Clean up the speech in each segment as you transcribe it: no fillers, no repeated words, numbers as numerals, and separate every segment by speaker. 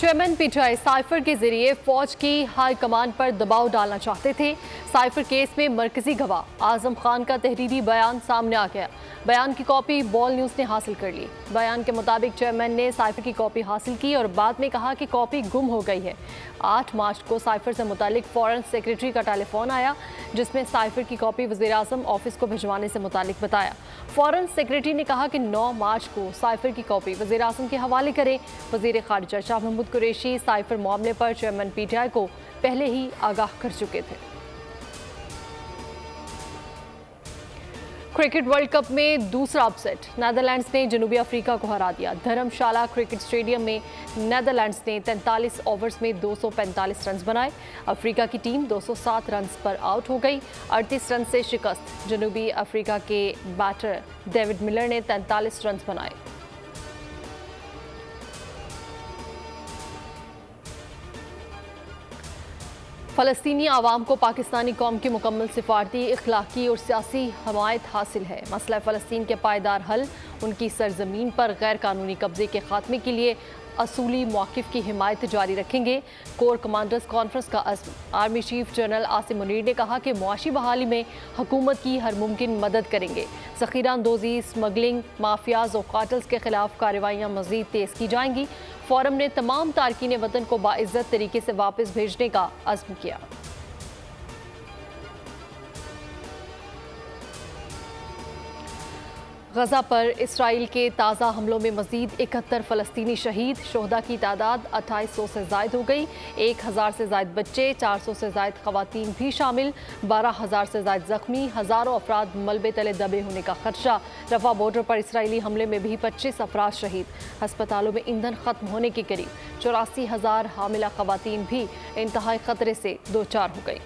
Speaker 1: Chairman PTI cipher के जरिए फौज की हाई कमान पर दबाव डालना चाहते थे। साइफर केस में मरकजी गवाह आजम खान का तहरीरी बयान सामने आ गया। बयान की कॉपी बॉल न्यूज ने हासिल कर ली। बयान के मुताबिक चेयरमैन ने साइफर की कॉपी हासिल की और बाद में कहा कि कॉपी गुम हो गई है। 8 मार्च को साइफर से मुतालिक फॉरेन सेक्रेटरी का टेलीफोन आया, जिसमें साइफर की कॉपी वज़ीर आज़म ऑफिस को भिजवाने से मुतालिक बताया। फॉरेन सेक्रेटरी ने कहा कि 9 मार्च को साइफर की कॉपी वज़ीर आज़म के हवाले करें। वज़ीर ख़ारिजा शाह महमूद कुरैशी साइफर मामले पर चेयरमैन पीटीआई को पहले ही आगाह कर चुके थे। क्रिकेट वर्ल्ड कप में दूसरा अपसेट, नेदरलैंड्स ने जनूबी अफ्रीका को हरा दिया। धर्मशाला क्रिकेट स्टेडियम में नेदरलैंड्स ने 43 ओवर्स में 245 रन बनाए। अफ्रीका की टीम 207 रन पर आउट हो गई। 38 रन से शिकस्त जनूबी अफ्रीका के बैटर डेविड मिलर ने 43 रन बनाए। फ़लस्तीनी आवाम को पाकिस्तानी कौम की मुकम्मल सिफारती, इखलाकी और सियासी हमायत हासिल है। मसला फ़लस्तीन के पायदार हल, उनकी सरजमीन पर गैर कानूनी कब्जे के खात्मे के लिए असूली मौक़िफ़ की हिमायत जारी रखेंगे। कोर कमांडर्स कॉन्फ्रेंस का अज़्म। Army chief general Asim Munir ने कहा कि मुआशी बहाली में हुकूमत की हर मुमकिन मदद करेंगे। ज़ख़ीरा अंदोज़ी, स्मगलिंग, माफियाज और काटल्स के खिलाफ कार्रवाइयाँ मज़ीद तेज़ की जाएंगी। फोरम ने तमाम तारकीन वतन को बाइज़्ज़त तरीके से वापस भेजने का अज़्म किया। गजा पर इसराइल के ताज़ा हमलों में मज़ीद 71 फ़लस्तीनी शहीद। शोहदा की तादाद 2800 से ज़ायद हो गई। 1000 से ज़ायद बच्चे, 400 से ज़ायद ख़वातीन भी शामिल। 12000 से ज़ायद ज़ख्मी। हज़ारों अफराद मलबे तले दबे होने का खदशा। रफा बॉर्डर पर इसराइली हमले में भी 25 अफराद शहीद। हस्पतालों में ईंधन ख़त्म होने के करीब 84,000 हामिला ख़वातीन भी इंतहाई ख़तरे से दो चार हो गई।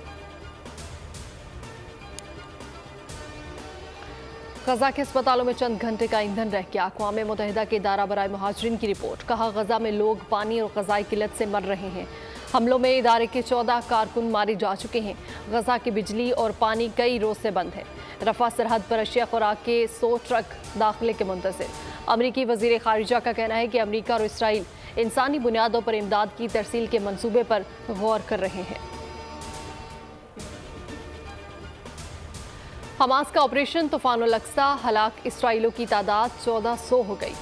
Speaker 1: गजा के अस्पतालों में चंद घंटे का ईंधन रह गया। अक़वाम मुत्तहिदा के इदारा बराए मुहाजिरीन की रिपोर्ट। कहा, गजा में लोग पानी और ग़ज़ाई किल्लत से मर रहे हैं। हमलों में इदारे के 14 कारकुन मारे जा चुके हैं। गजा की बिजली और पानी कई रोज से बंद है। रफा सरहद पर अशिया खुराक के 100 ट्रक दाखिले के मुंतज़िर। अमरीकी वज़ीर ख़ारिजा का कहना है कि अमरीका और इसराइल इंसानी बुनियादों पर इमदाद की तरसील के मनसूबे पर गौर कर रहे हैं। हमास का ऑपरेशन तूफ़ानुल अक्सा, हलाक इसराइलों की तादाद 1400 हो गई।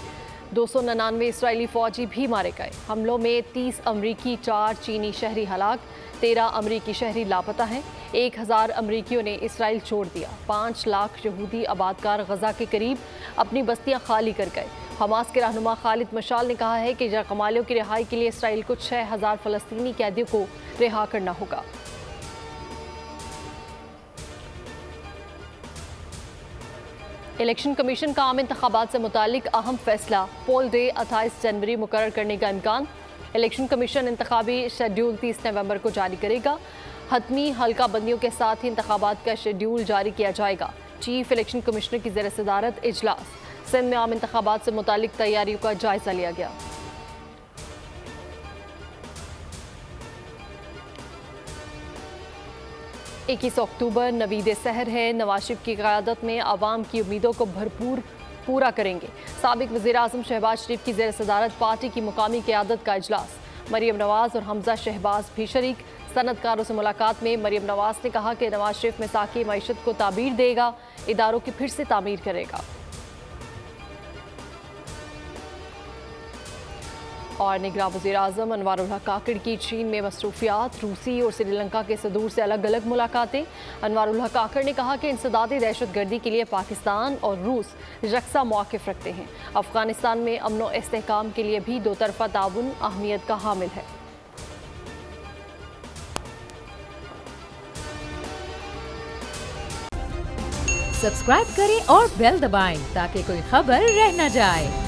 Speaker 1: 299 इसराइली फ़ौजी भी मारे गए। हमलों में 30 अमरीकी, 4 चीनी शहरी हलाक, 13 अमरीकी शहरी लापता हैं। 1000 अमरीकियों ने इसराइल छोड़ दिया। 5 लाख यहूदी आबादकार गजा के करीब अपनी बस्तियां खाली कर गए। हमास के रहनुमा खालिद मशाल ने कहा है कि यरगमालियों की रिहाई के लिए इसराइल को 6000 फ़लस्तीनी कैदियों को रिहा करना होगा। इलेक्शन कमीशन का आम इंतखाबात से मुतालिक अहम फैसला, पोल डे 28 जनवरी मुकर्रर करने का इम्कान। इलेक्शन कमीशन इंतखाबी शेड्यूल 30 नवंबर को जारी करेगा। हतमी हल्का बंदियों के साथ ही इंतखाबात का शेड्यूल जारी किया जाएगा। चीफ इलेक्शन कमिश्नर की ज़ेर सदारत इजलास। सिंध में आम इंतखाबात से मुतालिक तैयारियों का जायजा लिया गया। इक्कीस अक्टूबर नवीद सहर है। नवाज शरीफ की क़यादत में आवाम की उम्मीदों को भरपूर पूरा करेंगे। साबिक वज़ीर आज़म शहबाज शरीफ की ज़ेर सदारत पार्टी की मुकामी क़यादत का इजलास। मरियम नवाज और हमजा शहबाज भी शरीक। सनतकारों से मुलाकात में मरियम नवाज ने कहा कि नवाज शरीफ मिसाकी मईशत को ताबीर देगा, इदारों की फिर से तामीर करेगा। और निगरान वज़ीर आज़म अनवारुल हक काकड़ की चीन में मसरूफियात, रूसी और श्रीलंका के सदूर से अलग अलग मुलाकातें। अनवारुल हक काकड़ ने कहा कि इंसदादी दहशतगर्दी के लिए पाकिस्तान और रूस यकसा मौक़िफ़ रखते हैं। अफ़गानिस्तान में अमन व इस्तेहकाम के लिए भी दो तरफ़ा ताउन अहमियत का हामिल है।
Speaker 2: सब्सक्राइब करें और बेल दबाएं ताकि कोई खबर रह न जाए।